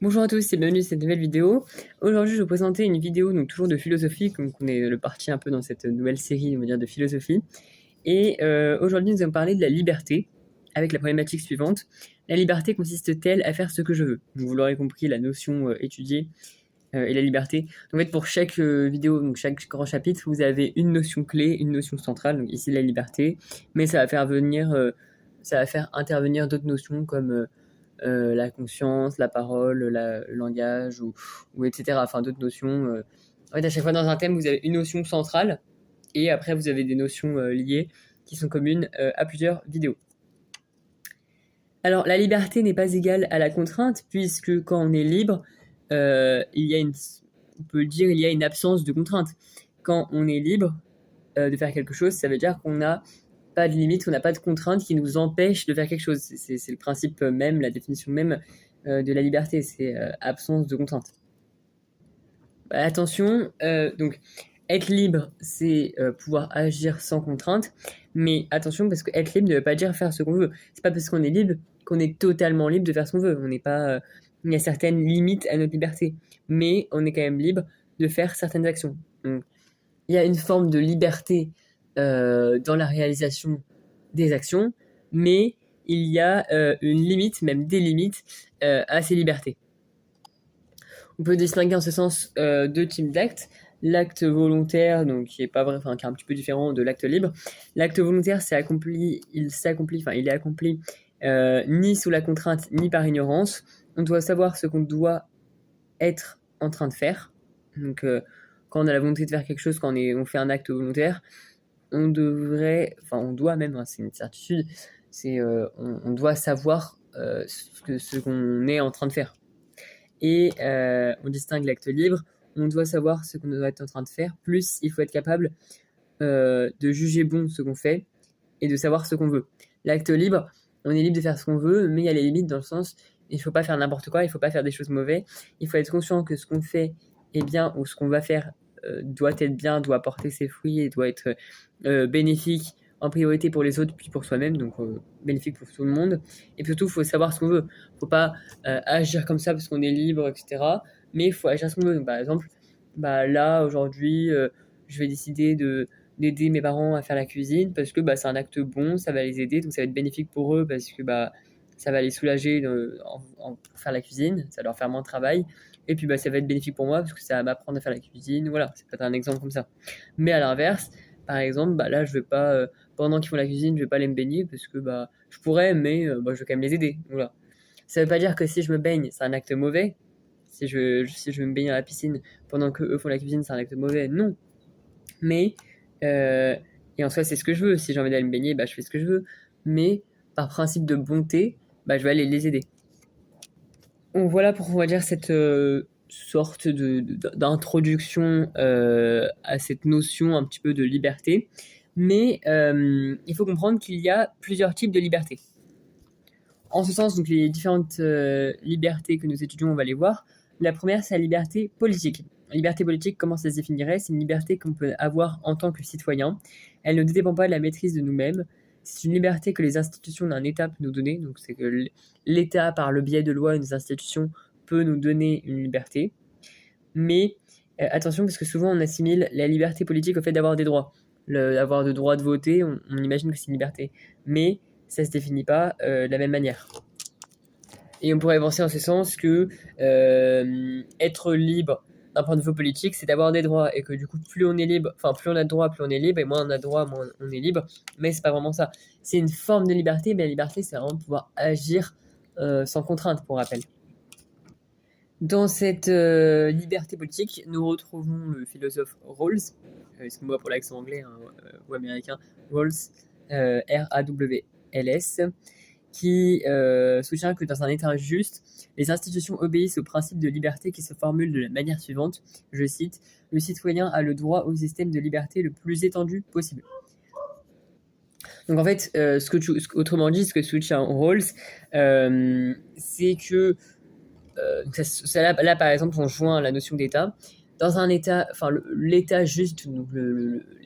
Bonjour à tous et bienvenue dans cette nouvelle vidéo. Aujourd'hui, je vais vous présenter une vidéo donc toujours de philosophie, comme on est le parti un peu dans cette nouvelle série, on va dire, de philosophie. Et aujourd'hui, nous allons parler de la liberté, avec la problématique suivante. La liberté consiste-t-elle à faire ce que je veux? Donc, vous l'aurez compris, la notion étudiée et la liberté. En fait, pour chaque vidéo, donc chaque grand chapitre, vous avez une notion clé, une notion centrale, donc ici la liberté, mais ça va faire intervenir d'autres notions comme la conscience, la parole, le langage, ou etc. Enfin, d'autres notions. En fait, à chaque fois dans un thème, vous avez une notion centrale, et après, vous avez des notions liées qui sont communes à plusieurs vidéos. Alors, la liberté n'est pas égale à la contrainte, puisque quand on est libre, on peut dire il y a une absence de contrainte. Quand on est libre de faire quelque chose, ça veut dire qu'on n'a pas de limite, on n'a pas de contrainte qui nous empêche de faire quelque chose. C'est le principe même, la définition même de la liberté, c'est absence de contrainte. Bah, attention, donc être libre, c'est pouvoir agir sans contrainte, mais attention parce que être libre ne veut pas dire faire ce qu'on veut. C'est pas parce qu'on est libre qu'on est totalement libre de faire ce qu'on veut. On n'est pas, il y a certaines limites à notre liberté, mais on est quand même libre de faire certaines actions. Donc, il y a une forme de liberté dans la réalisation des actions, mais il y a une limite, même des limites, à ces libertés. On peut distinguer en ce sens deux types d'actes. L'acte volontaire, donc qui est pas vrai, enfin qui est un petit peu différent de l'acte libre. L'acte volontaire, il est accompli ni sous la contrainte ni par ignorance. On doit savoir ce qu'on doit être en train de faire. Donc quand on a la volonté de faire quelque chose, quand on fait un acte volontaire, on doit même, hein, c'est une certitude, on doit savoir ce qu'on est en train de faire. Et on distingue l'acte libre, on doit savoir ce qu'on doit être en train de faire, plus il faut être capable de juger bon ce qu'on fait et de savoir ce qu'on veut. L'acte libre, on est libre de faire ce qu'on veut, mais il y a les limites dans le sens, il ne faut pas faire n'importe quoi, il ne faut pas faire des choses mauvaises, il faut être conscient que ce qu'on fait est bien ou ce qu'on va faire doit être bien, doit porter ses fruits et doit être bénéfique en priorité pour les autres puis pour soi-même, donc bénéfique pour tout le monde. Et puis surtout, il faut savoir ce qu'on veut. Il ne faut pas agir comme ça parce qu'on est libre, etc. Mais il faut agir ce qu'on veut. Donc, par exemple, là, aujourd'hui, je vais décider d'aider mes parents à faire la cuisine parce que c'est un acte bon, ça va les aider, donc ça va être bénéfique pour eux parce que ça va les soulager pour faire la cuisine, ça va leur faire moins de travail. Et puis ça va être bénéfique pour moi parce que ça va m'apprendre à faire la cuisine. Voilà, c'est peut-être un exemple comme ça. Mais à l'inverse, par exemple, là je vais pas, pendant qu'ils font la cuisine, je vais pas aller me baigner parce que je pourrais, mais je vais quand même les aider. Voilà. Ça veut pas dire que si je me baigne, c'est un acte mauvais. Si je veux me baigner à la piscine pendant que eux font la cuisine, c'est un acte mauvais. Non. Mais, et en soi, c'est ce que je veux. Si j'ai envie d'aller me baigner, je fais ce que je veux. Mais, par principe de bonté, je vais aller les aider. Donc voilà pour, on va dire, cette sorte d'introduction à cette notion un petit peu de liberté. Mais il faut comprendre qu'il y a plusieurs types de liberté. En ce sens, donc les différentes libertés que nous étudions, on va les voir. La première, c'est la liberté politique. La liberté politique, comment ça se définirait? C'est une liberté qu'on peut avoir en tant que citoyen. Elle ne dépend pas de la maîtrise de nous-mêmes. C'est une liberté que les institutions d'un État peuvent nous donner. Donc c'est que l'État, par le biais de lois et des institutions, peut nous donner une liberté. Mais attention, parce que souvent on assimile la liberté politique au fait d'avoir des droits. Avoir le droit de voter, on imagine que c'est une liberté. Mais ça ne se définit pas de la même manière. Et on pourrait penser en ce sens que être libre d'un point de vue politique, c'est d'avoir des droits, et que du coup, plus on est libre, enfin plus on a de droits, plus on est libre, et moins on a de droits, moins on est libre. Mais c'est pas vraiment ça. C'est une forme de liberté, mais la liberté, c'est vraiment pouvoir agir sans contrainte, pour rappel. Dans cette liberté politique, nous retrouvons le philosophe Rawls, excuse-moi pour l'accent anglais ou américain, Rawls, R-A-W-L-S, qui soutient que dans un État juste, les institutions obéissent au principe de liberté qui se formule de la manière suivante, je cite, « Le citoyen a le droit au système de liberté le plus étendu possible ». Donc en fait, autrement dit, ce que soutient Rawls, c'est que là, par exemple, on joint la notion d'État. Dans un État, enfin l'État juste, donc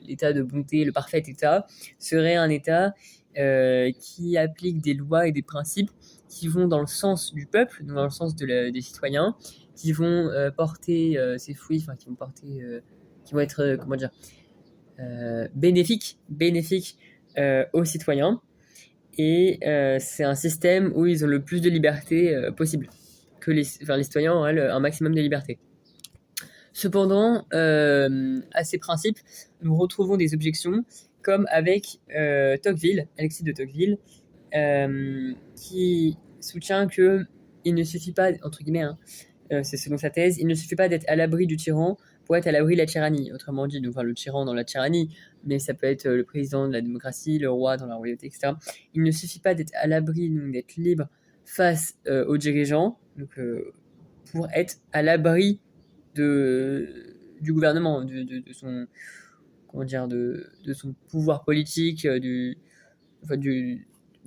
l'État de bonté, le parfait État, serait un État qui applique des lois et des principes qui vont dans le sens du peuple, donc dans le sens des citoyens, qui vont porter ces fruits, enfin qui vont porter, qui vont être, comment dire, bénéfiques aux citoyens. Et c'est un système où ils ont le plus de liberté possible, que les citoyens ont un maximum de liberté. Cependant, à ces principes, nous retrouvons des objections, comme avec Tocqueville, Alexis de Tocqueville, qui soutient que il ne suffit pas, entre guillemets, c'est selon sa thèse, il ne suffit pas d'être à l'abri du tyran pour être à l'abri de la tyrannie. Autrement dit, donc, le tyran dans la tyrannie, mais ça peut être le président de la démocratie, le roi dans la royauté, etc. Il ne suffit pas d'être à l'abri, donc d'être libre face aux dirigeants, donc, pour être à l'abri du gouvernement, de son, comment dire, de son pouvoir politique,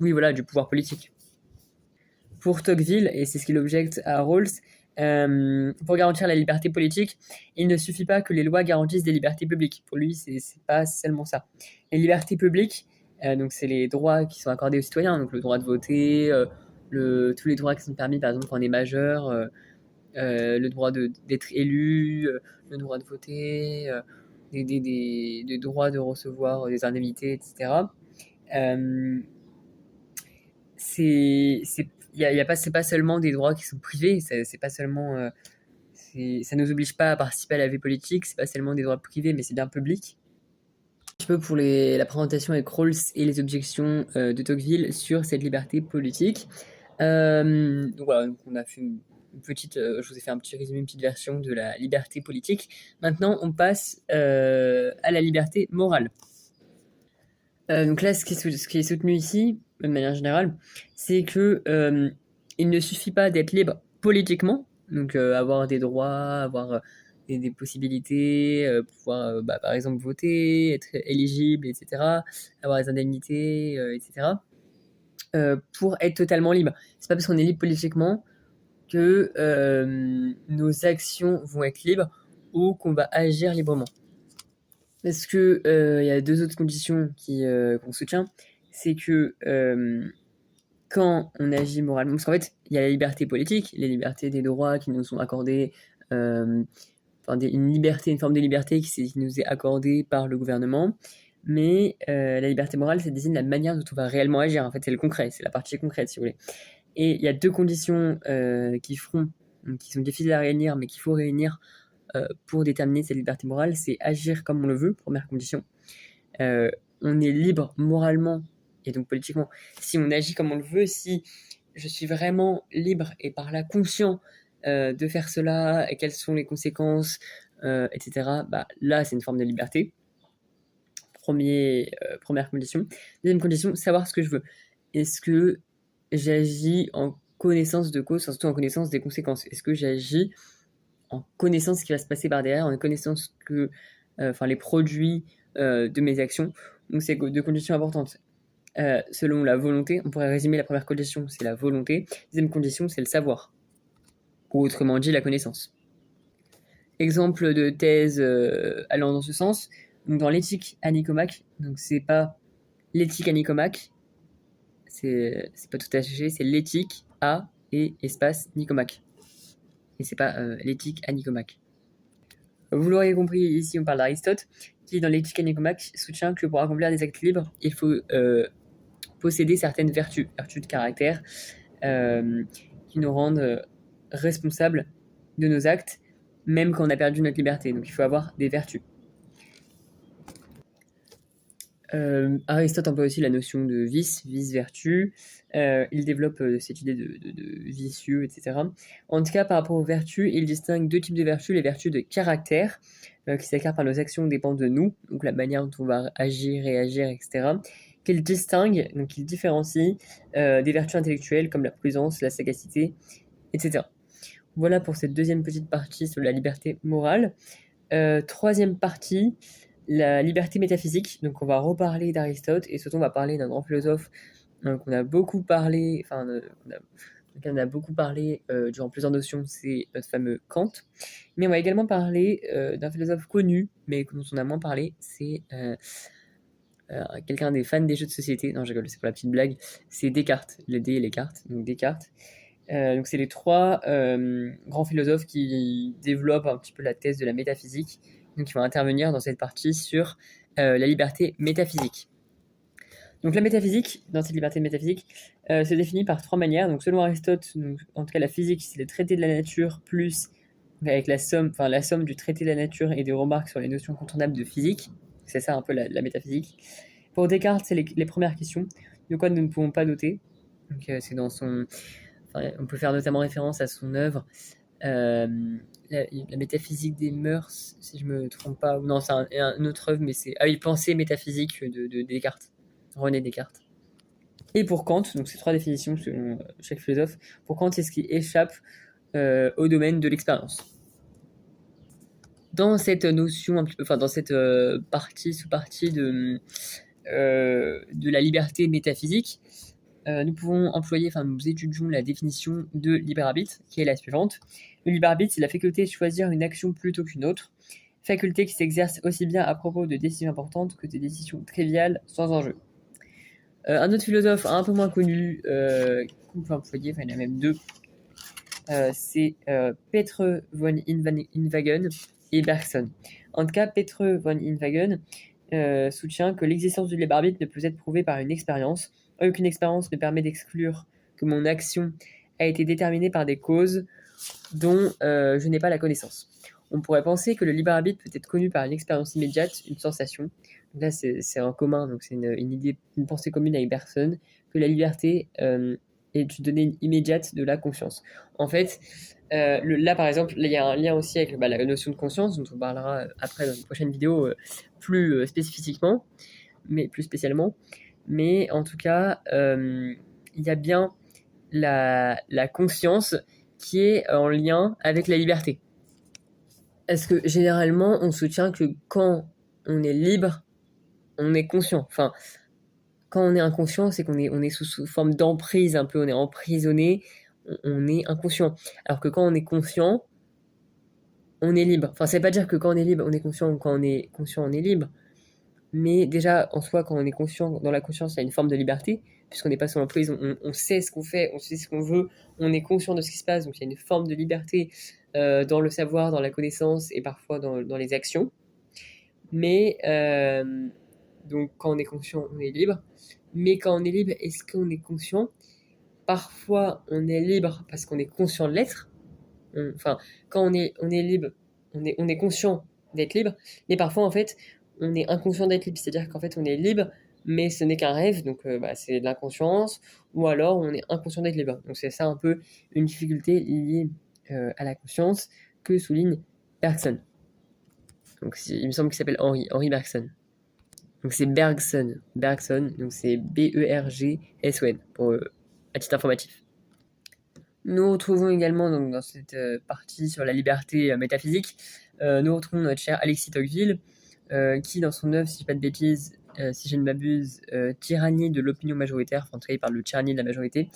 oui, voilà, du pouvoir politique. Pour Tocqueville, et c'est ce qu'il objecte à Rawls, pour garantir la liberté politique, il ne suffit pas que les lois garantissent des libertés publiques. Pour lui, c'est pas seulement ça. Les libertés publiques, donc c'est les droits qui sont accordés aux citoyens, donc le droit de voter, tous les droits qui sont permis, par exemple, quand on est majeur, le droit d'être élu, le droit de voter, des droits de recevoir des indemnités, etc. C'est pas seulement des droits qui sont privés, c'est pas seulement, ça nous oblige pas à participer à la vie politique, c'est pas seulement des droits privés, mais c'est bien public. Un petit peu pour la présentation avec Rawls et les objections de Tocqueville sur cette liberté politique. Donc voilà, donc on a fait une petite, je vous ai fait un petit résumé, une petite version de la liberté politique. Maintenant, on passe à la liberté morale. Donc là, ce qui est soutenu ici, de manière générale, c'est que il ne suffit pas d'être libre politiquement, donc avoir des droits, avoir des possibilités, pouvoir, par exemple, voter, être éligible, etc., avoir des indemnités, etc., pour être totalement libre. C'est pas parce qu'on est libre politiquement que nos actions vont être libres ou qu'on va agir librement. Parce que y a deux autres conditions qu'on soutient, c'est que quand on agit moralement, parce qu'en fait, il y a la liberté politique, les libertés des droits qui nous sont accordés, une forme de liberté qui nous est accordée par le gouvernement, mais la liberté morale, ça désigne la manière dont on va réellement agir. En fait, c'est le concret, c'est la partie concrète, si vous voulez. Et il y a deux conditions qui sont difficiles à réunir, mais qu'il faut réunir pour déterminer cette liberté morale, c'est agir comme on le veut, première condition. On est libre moralement et donc politiquement si on agit comme on le veut, si je suis vraiment libre et par là conscient de faire cela, et quelles sont les conséquences, etc. Là, c'est une forme de liberté. Première condition. Deuxième condition, savoir ce que je veux. Est-ce que j'agis en connaissance de cause, surtout en connaissance des conséquences? Est-ce que j'agis en connaissance de ce qui va se passer par derrière, en connaissance que les produits de mes actions? Donc c'est deux conditions importantes. Selon la volonté, on pourrait résumer la première condition, c'est la volonté. Deuxième condition, c'est le savoir, ou autrement dit, la connaissance. Exemple de thèse allant dans ce sens, donc dans l'éthique à Nicomaque, donc c'est pas l'éthique à Nicomaque, c'est pas tout attaché, c'est l'éthique à et espace Nicomaque. Et c'est pas l'éthique à Nicomaque. Vous l'aurez compris, ici on parle d'Aristote, qui dans l'éthique à Nicomaque soutient que pour accomplir des actes libres, il faut posséder certaines vertus de caractère, qui nous rendent responsables de nos actes, même quand on a perdu notre liberté. Donc il faut avoir des vertus. Aristote emploie aussi la notion de vice-vertu. Il développe cette idée de vicieux, etc. En tout cas, par rapport aux vertus, il distingue deux types de vertus. Les vertus de caractère, qui s'acquièrent par nos actions, dépendent de nous, donc la manière dont on va agir, réagir, etc. Qu'il distingue, donc il différencie des vertus intellectuelles comme la prudence, la sagacité, etc. Voilà pour cette deuxième petite partie sur la liberté morale. Troisième partie, la liberté métaphysique. Donc on va reparler d'Aristote et surtout on va parler d'un grand philosophe qu'on a beaucoup parlé, on a beaucoup parlé durant plusieurs notions, c'est notre fameux Kant. Mais on va également parler d'un philosophe connu, mais dont on a moins parlé, c'est quelqu'un des fans des jeux de société. Non, je rigole, c'est pour la petite blague. C'est Descartes, le dé et les cartes. Donc Descartes. Donc c'est les trois grands philosophes qui développent un petit peu la thèse de la métaphysique. Donc ils vont intervenir dans cette partie sur la liberté métaphysique. Donc la métaphysique, dans cette liberté métaphysique, se définit par trois manières. Donc selon Aristote, donc, en tout cas la physique, c'est le traité de la nature plus avec la somme du traité de la nature et des remarques sur les notions contournables de physique. C'est ça un peu la métaphysique. Pour Descartes, c'est les premières questions. De quoi nous ne pouvons pas douter. Donc c'est dans son... Enfin, on peut faire notamment référence à son œuvre la métaphysique des mœurs, si je me trompe pas. Non, c'est un autre œuvre, mais c'est... Ah oui, Pensée métaphysique de Descartes. René Descartes. Et pour Kant, donc ces trois définitions selon chaque philosophe, pour Kant, c'est ce qui échappe au domaine de l'expérience. Dans cette notion, un petit peu, enfin dans cette sous-partie de la liberté métaphysique, nous pouvons employer, enfin nous étudions la définition de libre arbitre, qui est la suivante. Le libre arbitre, c'est la faculté de choisir une action plutôt qu'une autre, faculté qui s'exerce aussi bien à propos de décisions importantes que de décisions triviales sans enjeu. Un autre philosophe un peu moins connu qu'on peut employer, enfin il y en a même deux, c'est Petre von Inwagen et Bergson. En tout cas, Petre von Inwagen soutient que l'existence du libre arbitre ne peut être prouvée par une expérience. Aucune expérience ne permet d'exclure que mon action a été déterminée par des causes dont je n'ai pas la connaissance. On pourrait penser que le libre arbitre peut être connu par une expérience immédiate, une sensation. Donc là, c'est en commun, donc c'est une idée, une pensée commune avec Bergson, que la liberté est une donnée immédiate de la conscience. En fait, là par exemple, il y a un lien aussi avec la notion de conscience, dont on parlera après dans une prochaine vidéo plus spécifiquement, mais plus spécialement. Mais en tout cas, il y a bien la conscience qui est en lien avec la liberté. Est-ce que généralement on soutient que quand on est libre, on est conscient. Enfin, quand on est inconscient, c'est qu'on est sous forme d'emprise un peu, on est emprisonné, on est inconscient. Alors que quand on est conscient, on est libre. Enfin, ça veut pas dire que quand on est libre, on est conscient, ou quand on est conscient, on est libre. Mais déjà, en soi, quand on est conscient, dans la conscience, il y a une forme de liberté, puisqu'on n'est pas sous l'emprise, on sait ce qu'on fait, on sait ce qu'on veut, on est conscient de ce qui se passe, donc il y a une forme de liberté dans le savoir, dans la connaissance et parfois dans les actions. Mais donc quand on est conscient, on est libre. Mais quand on est libre, est-ce qu'on est conscient? Parfois, on est libre parce qu'on est conscient de l'être. Enfin, quand on est libre, on est conscient d'être libre. Mais parfois, en fait, on est inconscient d'être libre. C'est-à-dire qu'en fait, on est libre, mais ce n'est qu'un rêve. Donc, c'est de l'inconscience. Ou alors, on est inconscient d'être libre. Donc, c'est ça un peu une difficulté liée à la conscience que souligne Bergson. Donc, il me semble qu'il s'appelle Henri Bergson. Donc c'est Bergson, donc c'est Bergson, pour à titre informatif. Nous retrouvons également donc, dans cette partie sur la liberté métaphysique, nous retrouvons notre cher Alexis Tocqueville, qui dans son œuvre, si je ne dis pas de bêtises, si je ne m'abuse, Tyrannie de l'opinion majoritaire, enfin en tout cas il parle de tyrannie de la majorité,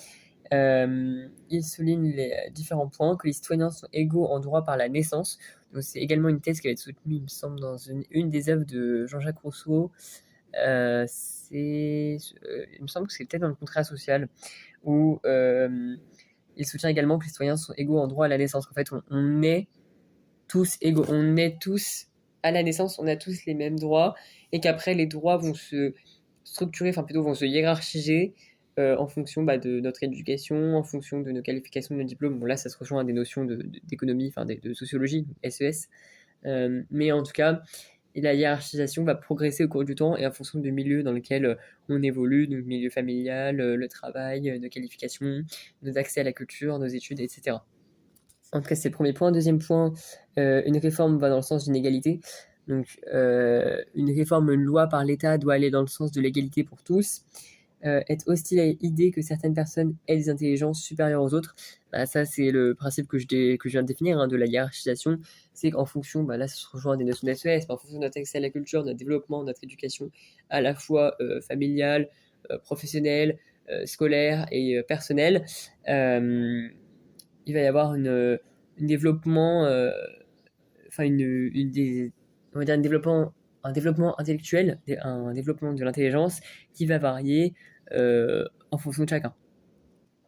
il souligne les différents points, que les citoyens sont égaux en droit par la naissance. Donc c'est également une thèse qui va être soutenue, il me semble, dans une des œuvres de Jean-Jacques Rousseau. Il me semble que c'est peut-être dans le contrat social, où il soutient également que les citoyens sont égaux en droit à la naissance. En fait, on est tous égaux, on est tous à la naissance, on a tous les mêmes droits, et qu'après les droits vont se structurer, enfin plutôt vont se hiérarchiser en fonction de notre éducation, en fonction de nos qualifications, de nos diplômes. Bon là, ça se rejoint à des notions d'économie, enfin de sociologie, SES. Mais en tout cas, la hiérarchisation va progresser au cours du temps et en fonction du milieu dans lequel on évolue, donc milieu familial, le travail, nos qualifications, nos accès à la culture, nos études, etc. En tout cas, c'est le premier point. Deuxième point, une réforme va dans le sens d'une égalité. Donc, une réforme, une loi par l'État doit aller dans le sens de l'égalité pour tous. Être hostile à l'idée que certaines personnes aient des intelligences supérieures aux autres, ça c'est le principe que je viens de définir de la hiérarchisation. C'est qu'en fonction, là ça se rejoint à des notions d'SES, mais en fonction de notre accès à la culture, de notre développement, de notre éducation à la fois familiale, professionnelle, scolaire et personnelle, il va y avoir un développement, on va dire un développement un développement intellectuel, un développement de l'intelligence qui va varier en fonction de chacun.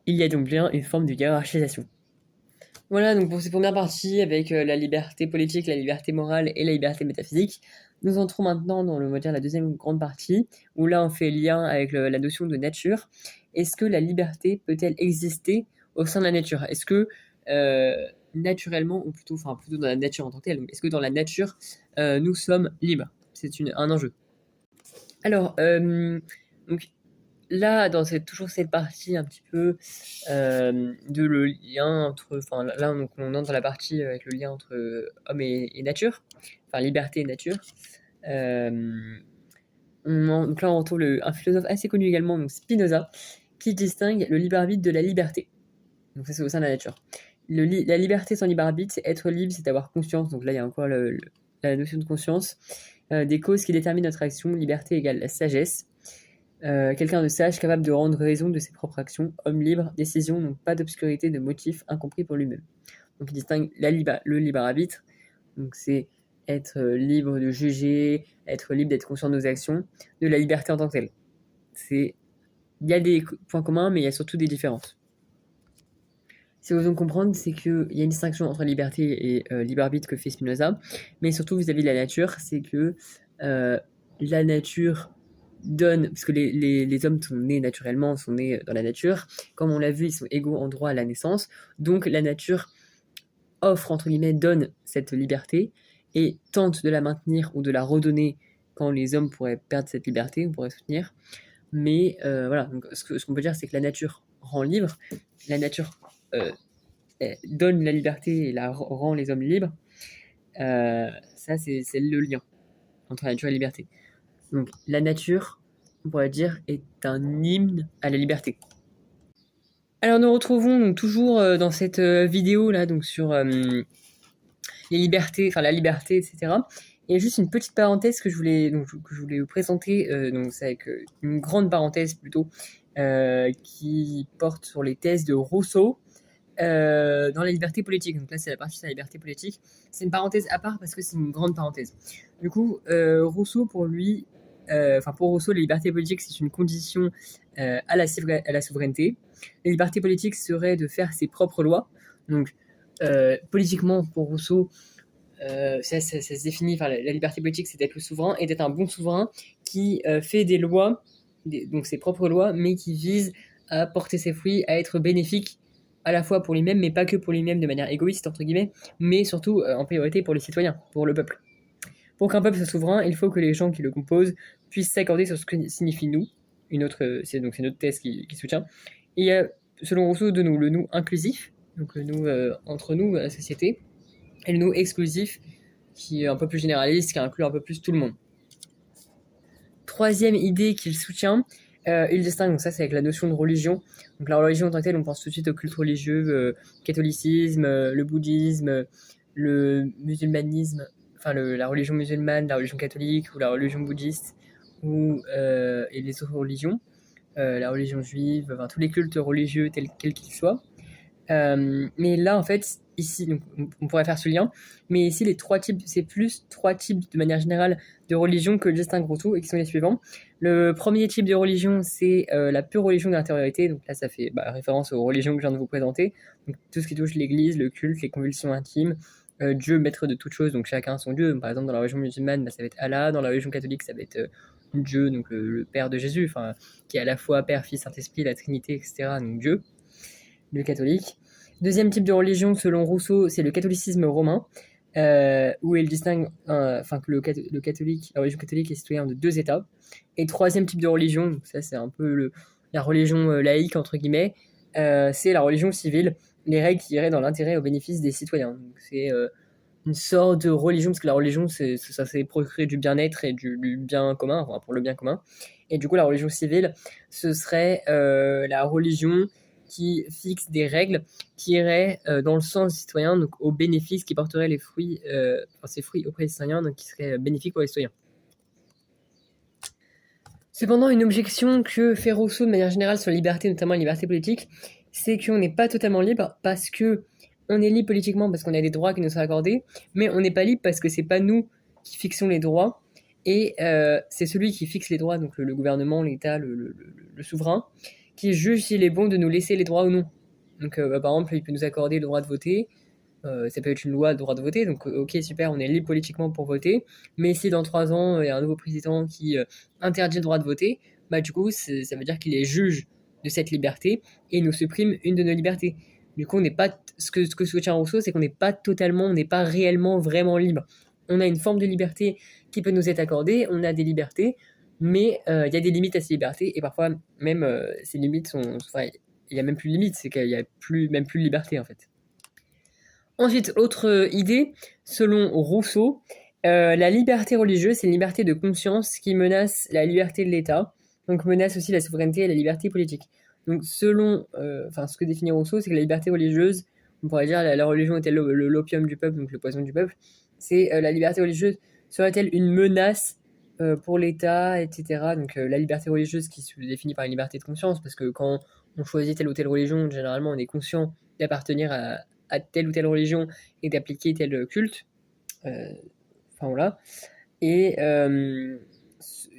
Il y a donc bien une forme de hiérarchisation. Voilà donc pour cette première partie avec la liberté politique, la liberté morale et la liberté métaphysique. Nous entrons maintenant dans la deuxième grande partie, où là on fait lien avec la notion de nature. Est-ce que la liberté peut-elle exister au sein de la nature? Est-ce que naturellement, ou plutôt dans la nature en tant que telle, est-ce que dans la nature, nous sommes libres? C'est un enjeu. Alors, donc là, toujours cette partie un petit peu de le lien entre, là donc on entre dans la partie avec le lien entre homme et nature, liberté et nature. Donc là on retrouve un philosophe assez connu également, donc Spinoza, qui distingue le libre arbitre de la liberté. Donc ça c'est au sein de la nature. La liberté sans libre arbitre, c'est être libre, c'est avoir conscience. Donc là il y a encore la notion de conscience, des causes qui déterminent notre action. Liberté égale la sagesse. Quelqu'un de sage, capable de rendre raison de ses propres actions, homme libre, décision, donc pas d'obscurité de motif incompris pour lui-même. Donc il distingue le libre arbitre, donc c'est être libre de juger, être libre d'être conscient de nos actions, de la liberté en tant que telle. Il y a des points communs, mais il y a surtout des différences. Ce qu'il faut donc comprendre, c'est qu'il y a une distinction entre liberté et libre arbitre que fait Spinoza, mais surtout vis-à-vis de la nature, c'est que la nature donne, parce que les hommes sont nés naturellement, sont nés dans la nature, comme on l'a vu, ils sont égaux en droit à la naissance, donc la nature offre, entre guillemets, donne cette liberté, et tente de la maintenir ou de la redonner quand les hommes pourraient perdre cette liberté, on pourrait soutenir, mais voilà, donc ce qu'on peut dire, c'est que la nature rend libre, la nature donne la liberté et rend les hommes libres, ça c'est le lien entre la nature et la liberté. Donc la nature, on pourrait dire, est un hymne à la liberté. Alors nous retrouvons donc toujours dans cette vidéo là, donc sur les libertés, la liberté, etc. Et juste une petite parenthèse que je voulais vous présenter, donc c'est avec une grande parenthèse plutôt, qui porte sur les thèses de Rousseau dans la liberté politique. Donc là c'est la partie sur la liberté politique. C'est une parenthèse à part parce que c'est une grande parenthèse. Du coup, Rousseau pour lui, pour Rousseau, la liberté politique c'est une condition à la souveraineté. La liberté politique serait de faire ses propres lois. Donc politiquement pour Rousseau, ça se définit, la liberté politique c'est d'être le souverain et d'être un bon souverain qui fait des lois, donc ses propres lois, mais qui visent à porter ses fruits, à être bénéfique à la fois pour lui-même, mais pas que pour lui-même de manière égoïste, entre guillemets, mais surtout en priorité pour les citoyens, pour le peuple. Pour qu'un peuple soit souverain, il faut que les gens qui le composent puissent s'accorder sur ce que signifie nous. C'est notre thèse qui soutient. Et il y a, selon Rousseau, le nous inclusif, donc le nous entre nous, la société, et le nous exclusif, qui est un peu plus généraliste, qui inclut un peu plus tout le monde. Troisième idée qu'il soutient, il distingue, donc ça c'est avec la notion de religion. Donc la religion en tant que telle, on pense tout de suite au culte religieux, catholicisme, le bouddhisme, le musulmanisme, la religion musulmane, la religion catholique ou la religion bouddhiste, et les autres religions, la religion juive, tous les cultes religieux quels qu'ils soient. Mais là, en fait, ici, donc, on pourrait faire ce lien, mais ici, c'est plus trois types de manière générale de religion que distingue Rousseau et qui sont les suivants. Le premier type de religion, c'est la pure religion de l'intériorité. Donc là, ça fait référence aux religions que je viens de vous présenter. Donc tout ce qui touche l'Église, le culte, les convulsions intimes, Dieu maître de toutes choses, donc chacun son Dieu. Par exemple, dans la religion musulmane, ça va être Allah. Dans la religion catholique, ça va être Dieu, donc le Père de Jésus, qui est à la fois Père, Fils, Saint-Esprit, la Trinité, etc. Donc Dieu, le catholique. Deuxième type de religion, selon Rousseau, c'est le catholicisme romain, où il distingue que la religion catholique est citoyen de deux États. Et troisième type de religion, donc ça c'est un peu la religion laïque, entre guillemets, c'est la religion civile, les règles qui iraient dans l'intérêt et au bénéfice des citoyens. Donc, c'est une sorte de religion, parce que la religion, c'est procurer du bien-être et du bien commun, pour le bien commun. Et du coup, la religion civile, ce serait la religion qui fixe des règles qui iraient dans le sens des citoyens, donc au bénéfice, qui porterait ses fruits auprès des citoyens, donc qui serait bénéfique pour les citoyens. Cependant, une objection que fait Rousseau de manière générale sur la liberté, notamment la liberté politique, c'est qu'on n'est pas totalement libre parce que on est libre politiquement parce qu'on a des droits qui nous sont accordés, mais on n'est pas libre parce que c'est pas nous qui fixons les droits Et c'est celui qui fixe les droits, donc le gouvernement, l'État, le souverain, qui juge s'il est bon de nous laisser les droits ou non. Donc par exemple, il peut nous accorder le droit de voter. Ça peut être une loi, le droit de voter, donc ok, super, on est libre politiquement pour voter, mais si dans 3 ans, il y a un nouveau président qui interdit le droit de voter, bah du coup, ça veut dire qu'il est juge de cette liberté et il nous supprime une de nos libertés. Du coup, on n'est pas, ce que soutient Rousseau, c'est qu'on n'est pas totalement, on n'est pas réellement, vraiment libre. On a une forme de liberté qui peut nous être accordée, on a des libertés, mais il y a des limites à ces libertés, et parfois, même, ces limites sont, enfin, il n'y a même plus de limites, c'est qu'il n'y a même plus de liberté, en fait. Ensuite, autre idée, selon Rousseau, la liberté religieuse, c'est une liberté de conscience qui menace la liberté de l'État, donc menace aussi la souveraineté et la liberté politique. Donc selon, ce que définit Rousseau, c'est que la liberté religieuse, on pourrait dire la religion est-elle l'opium du peuple, donc le poison du peuple, c'est la liberté religieuse serait-elle une menace pour l'État, etc. Donc la liberté religieuse qui se définit par une liberté de conscience, parce que quand on choisit telle ou telle religion, généralement on est conscient d'appartenir à telle ou telle religion et d'appliquer tel culte. Enfin voilà. Et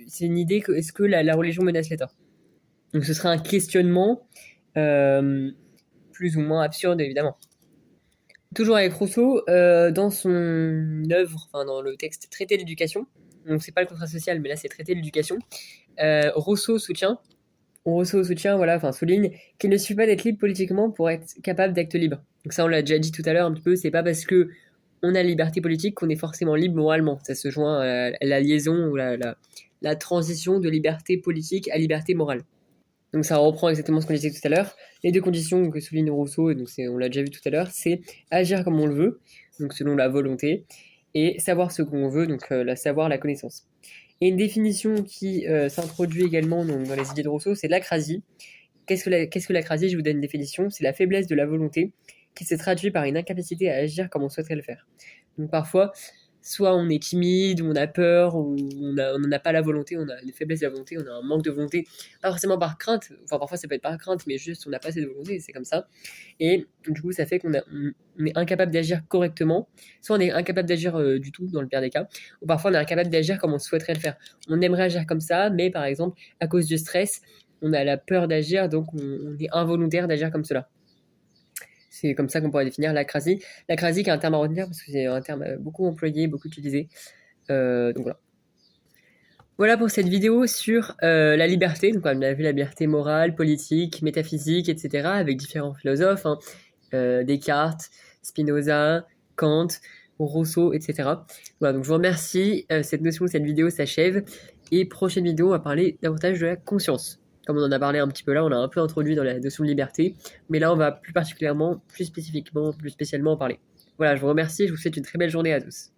c'est une idée que est-ce que la religion menace l'État? Donc ce serait un questionnement plus ou moins absurde évidemment. Toujours avec Rousseau, dans son œuvre, enfin dans le texte Traité d'éducation, donc c'est pas le contrat social, mais là c'est Traité d'éducation, Rousseau soutient, voilà, enfin souligne qu'il ne suffit pas d'être libre politiquement pour être capable d'actes libres. Donc ça on l'a déjà dit tout à l'heure un petit peu, c'est pas parce que on a la liberté politique qu'on est forcément libre moralement. Ça se joint à la liaison ou la transition de liberté politique à liberté morale. Donc ça reprend exactement ce qu'on disait tout à l'heure. Les deux conditions que souligne Rousseau, et donc on l'a déjà vu tout à l'heure, c'est agir comme on le veut, donc selon la volonté, et savoir ce qu'on veut, donc savoir, la connaissance. Et une définition qui s'introduit également dans les idées de Rousseau, c'est l'acrasie. Qu'est-ce que l'acrasie? Je vous donne une définition. C'est la faiblesse de la volonté qui se traduit par une incapacité à agir comme on souhaiterait le faire. Donc parfois, soit on est timide, ou on a peur, ou on n'en a pas la volonté, on a une faiblesse de la volonté, on a un manque de volonté, pas forcément par crainte, enfin parfois ça peut être par crainte, mais juste on n'a pas assez de volonté, c'est comme ça. Et du coup, ça fait qu'on est incapable d'agir correctement, soit on est incapable d'agir du tout, dans le pire des cas, ou parfois on est incapable d'agir comme on souhaiterait le faire. On aimerait agir comme ça, mais par exemple, à cause du stress, on a la peur d'agir, donc on est involontaire d'agir comme cela. C'est comme ça qu'on pourrait définir l'acrasie. L'acrasie qui est un terme à retenir parce que c'est un terme beaucoup employé, beaucoup utilisé. Donc voilà. Voilà pour cette vidéo sur la liberté. Donc on a vu la liberté morale, politique, métaphysique, etc. avec différents philosophes, Descartes, Spinoza, Kant, Rousseau, etc. Voilà, donc je vous remercie. Cette vidéo s'achève. Et prochaine vidéo, on va parler davantage de la conscience. Comme on en a parlé un petit peu là, on a un peu introduit dans la notion de liberté, mais là on va plus particulièrement, plus spécifiquement, plus spécialement en parler. Voilà, je vous remercie, je vous souhaite une très belle journée à tous.